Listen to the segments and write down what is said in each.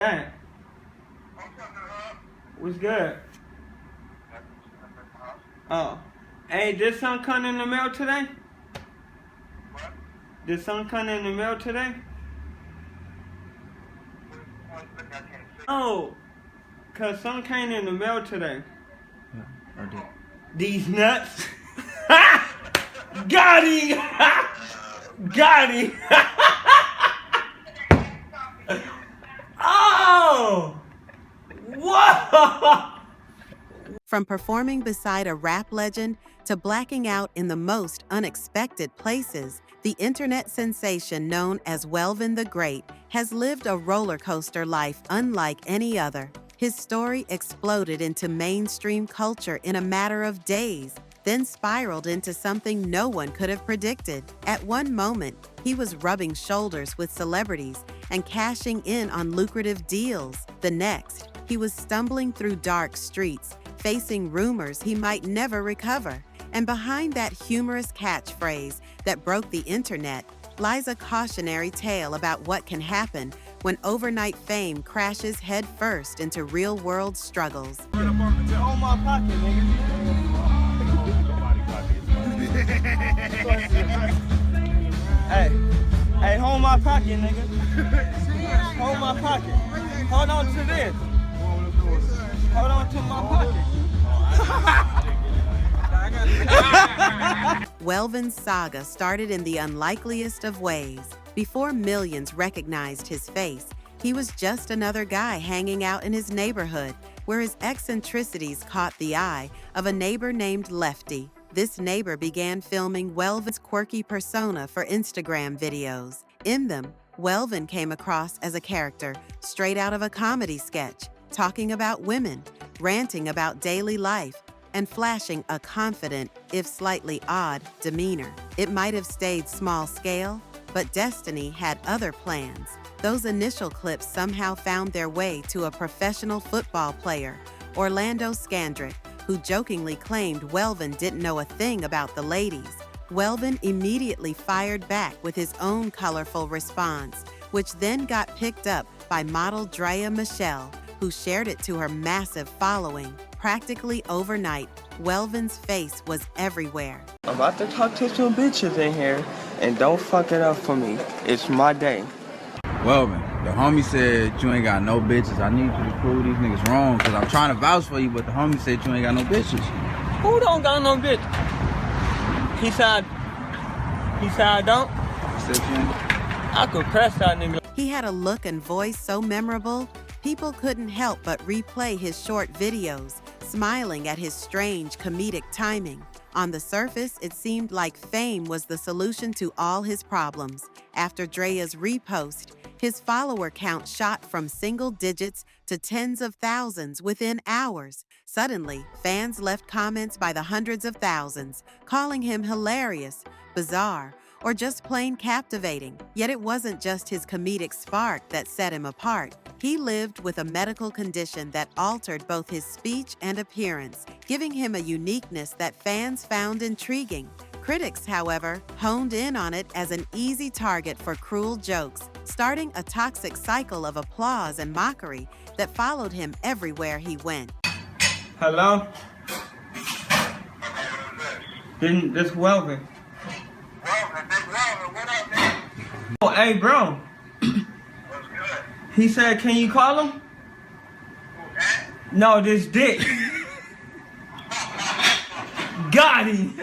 Hey, what's good? Oh, hey, did something come in the mail today? What? Did something come in the mail today? Oh, cause something came in the mail today. Yeah, I did. These nuts. Got him! Got him! Oh! Whoa! From performing beside a rap legend to blacking out in the most unexpected places, the internet sensation known as Welven the Great has lived a roller coaster life unlike any other. His story exploded into mainstream culture in a matter of days, then spiraled into something no one could have predicted. At one moment, he was rubbing shoulders with celebrities and cashing in on lucrative deals. The next, he was stumbling through dark streets, facing rumors he might never recover. And behind that humorous catchphrase that broke the internet lies a cautionary tale about what can happen when overnight fame crashes headfirst into real-world struggles. Hold my pocket, nigga. Hey, hold my pocket, nigga. Hold my pocket. Hold on to this. Hold on to my pocket. Welven's saga started in the unlikeliest of ways. Before millions recognized his face, he was just another guy hanging out in his neighborhood, where his eccentricities caught the eye of a neighbor named Lefty. This neighbor began filming Welven's quirky persona for Instagram videos. In them, Welven came across as a character straight out of a comedy sketch, talking about women, ranting about daily life, and flashing a confident, if slightly odd, demeanor. It might have stayed small scale, but destiny had other plans. Those initial clips somehow found their way to a professional football player, Orlando Scandrick, who jokingly claimed Welven didn't know a thing about the ladies. Welven immediately fired back with his own colorful response, which then got picked up by model Draya Michelle, who shared it to her massive following. Practically overnight, Welven's face was everywhere. I'm about to talk to some bitches in here, and don't fuck it up for me. It's my day. Welven, the homie said you ain't got no bitches. I need you to prove these niggas wrong, because I'm trying to vouch for you, but the homie said you ain't got no bitches. Who don't got no bitch? He said I don't? He said you ain't. I could press that nigga. He had a look and voice so memorable, people couldn't help but replay his short videos, smiling at his strange comedic timing. On the surface, it seemed like fame was the solution to all his problems. After Draya's repost, his follower count shot from single digits to tens of thousands within hours. Suddenly, fans left comments by the hundreds of thousands, calling him hilarious, bizarre, or just plain captivating. Yet it wasn't just his comedic spark that set him apart. He lived with a medical condition that altered both his speech and appearance, giving him a uniqueness that fans found intriguing. Critics, however, honed in on it as an easy target for cruel jokes, starting a toxic cycle of applause and mockery that followed him everywhere he went. Hello? This Welven. What up, man? Oh, hey, bro. What's good? He said, can you call him? Who, that? No, this dick. Got him.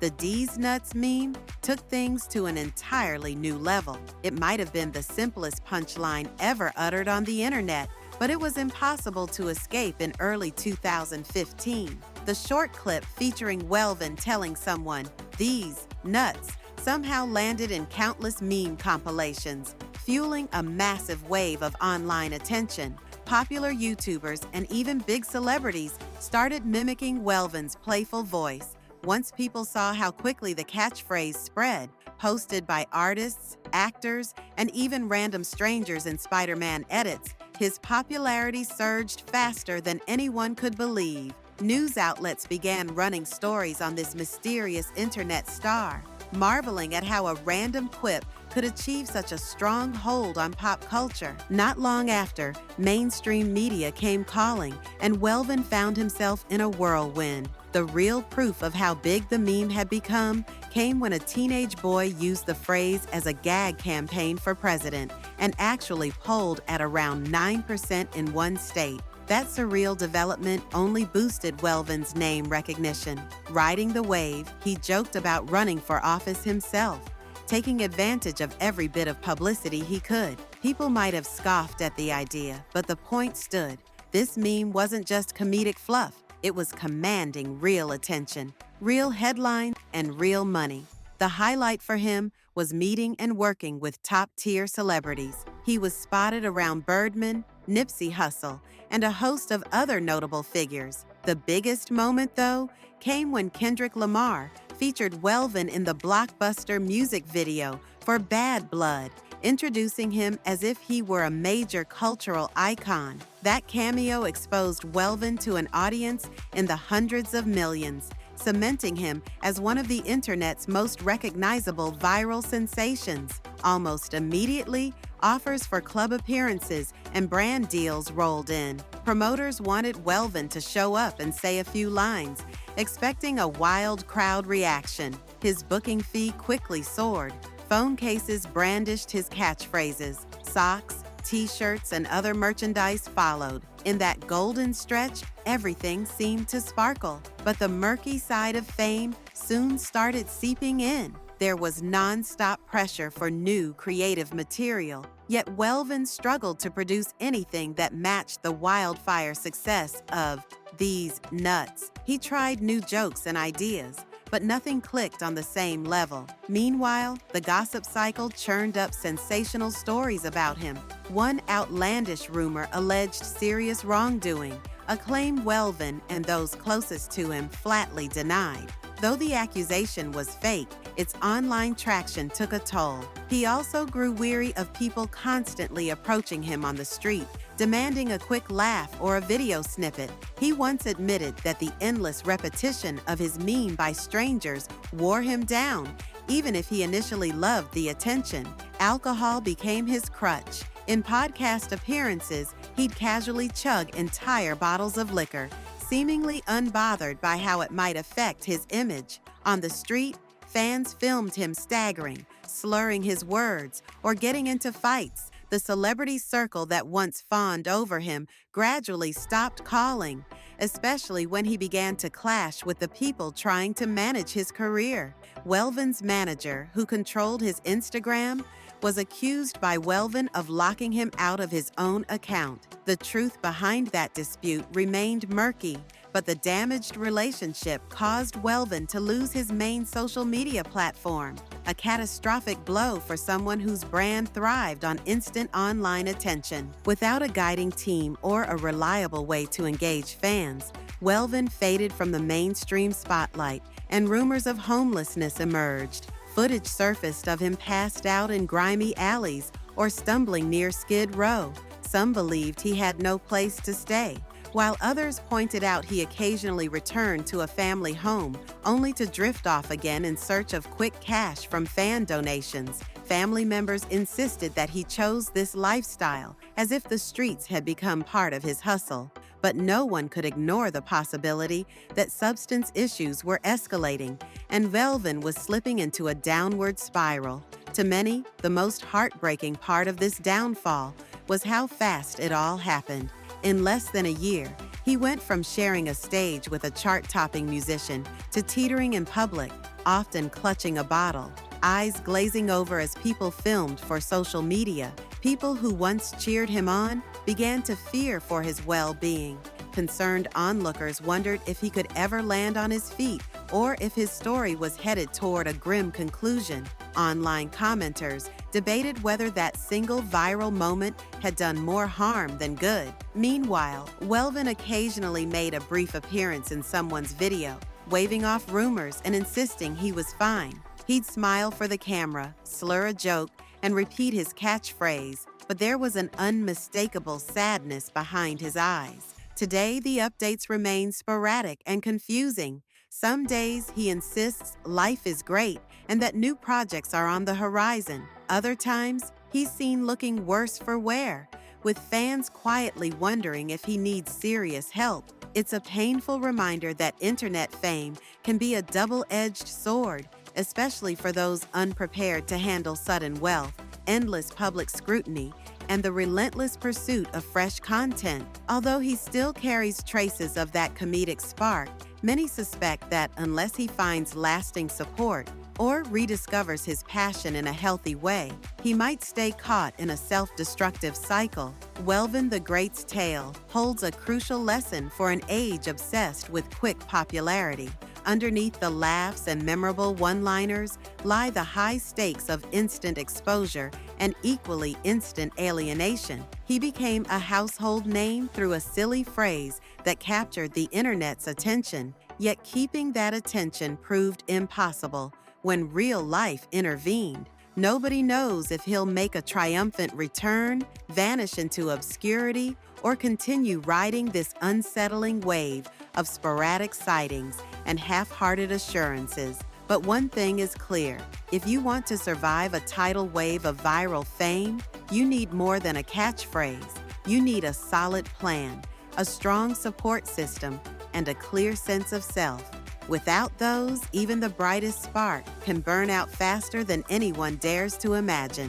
The Deez nuts meme took things to an entirely new level. It might have been the simplest punchline ever uttered on the internet, but it was impossible to escape in early 2015. The short clip featuring Welven telling someone, "These nuts," somehow landed in countless meme compilations, fueling a massive wave of online attention. Popular YouTubers and even big celebrities started mimicking Welven's playful voice. Once people saw how quickly the catchphrase spread, posted by artists, actors, and even random strangers in Spider-Man edits, his popularity surged faster than anyone could believe. News outlets began running stories on this mysterious internet star, marveling at how a random quip could achieve such a strong hold on pop culture. Not long after, mainstream media came calling, and Welven found himself in a whirlwind. The real proof of how big the meme had become came when a teenage boy used the phrase as a gag campaign for president and actually polled at around 9% in one state. That surreal development only boosted Welven's name recognition. Riding the wave, he joked about running for office himself, taking advantage of every bit of publicity he could. People might have scoffed at the idea, but the point stood. This meme wasn't just comedic fluff. It was commanding real attention, real headlines, and real money. The highlight for him was meeting and working with top-tier celebrities. He was spotted around Birdman, Nipsey Hussle, and a host of other notable figures. The biggest moment, though, came when Kendrick Lamar featured Welven in the blockbuster music video for Bad Blood, introducing him as if he were a major cultural icon. That cameo exposed Welven to an audience in the hundreds of millions, cementing him as one of the internet's most recognizable viral sensations. Almost immediately, offers for club appearances and brand deals rolled in. Promoters wanted Welven to show up and say a few lines, expecting a wild crowd reaction. His booking fee quickly soared. Phone cases brandished his catchphrases. Socks, t-shirts, and other merchandise followed. In that golden stretch, everything seemed to sparkle. But the murky side of fame soon started seeping in. There was non-stop pressure for new creative material. Yet Welven struggled to produce anything that matched the wildfire success of These Nuts. He tried new jokes and ideas, but nothing clicked on the same level. Meanwhile, the gossip cycle churned up sensational stories about him. One outlandish rumor alleged serious wrongdoing, a claim Welven and those closest to him flatly denied. Though the accusation was fake, its online traction took a toll. He also grew weary of people constantly approaching him on the street, demanding a quick laugh or a video snippet. He once admitted that the endless repetition of his meme by strangers wore him down, even if he initially loved the attention. Alcohol became his crutch. In podcast appearances, he'd casually chug entire bottles of liquor, seemingly unbothered by how it might affect his image. On the street, fans filmed him staggering, slurring his words, or getting into fights. The celebrity circle that once fawned over him gradually stopped calling, especially when he began to clash with the people trying to manage his career. Welven's manager, who controlled his Instagram, was accused by Welven of locking him out of his own account. The truth behind that dispute remained murky, but the damaged relationship caused Welven to lose his main social media platform, a catastrophic blow for someone whose brand thrived on instant online attention. Without a guiding team or a reliable way to engage fans, Welven faded from the mainstream spotlight, and rumors of homelessness emerged. Footage surfaced of him passed out in grimy alleys or stumbling near Skid Row. Some believed he had no place to stay, while others pointed out he occasionally returned to a family home, only to drift off again in search of quick cash from fan donations. Family members insisted that he chose this lifestyle, as if the streets had become part of his hustle. But no one could ignore the possibility that substance issues were escalating, and Welven was slipping into a downward spiral. To many, the most heartbreaking part of this downfall was how fast it all happened. In less than a year, he went from sharing a stage with a chart-topping musician to teetering in public, often clutching a bottle, eyes glazing over as people filmed for social media. People who once cheered him on began to fear for his well-being. Concerned onlookers wondered if he could ever land on his feet or if his story was headed toward a grim conclusion. Online commenters debated whether that single viral moment had done more harm than good. Meanwhile, Welven occasionally made a brief appearance in someone's video, waving off rumors and insisting he was fine. He'd smile for the camera, slur a joke, and repeat his catchphrase, but there was an unmistakable sadness behind his eyes. Today, the updates remain sporadic and confusing. Some days he insists life is great and that new projects are on the horizon. Other times, he's seen looking worse for wear, with fans quietly wondering if he needs serious help. It's a painful reminder that internet fame can be a double-edged sword, especially for those unprepared to handle sudden wealth, endless public scrutiny, and the relentless pursuit of fresh content. Although he still carries traces of that comedic spark, many suspect that unless he finds lasting support or rediscovers his passion in a healthy way, he might stay caught in a self-destructive cycle. Welven the Great's tale holds a crucial lesson for an age obsessed with quick popularity. Underneath the laughs and memorable one-liners lie the high stakes of instant exposure and equally instant alienation. He became a household name through a silly phrase that captured the internet's attention, yet keeping that attention proved impossible when real life intervened. Nobody knows if he'll make a triumphant return, vanish into obscurity, or continue riding this unsettling wave of sporadic sightings and half-hearted assurances. But one thing is clear: if you want to survive a tidal wave of viral fame, you need more than a catchphrase. You need a solid plan, a strong support system, and a clear sense of self. Without those, even the brightest spark can burn out faster than anyone dares to imagine.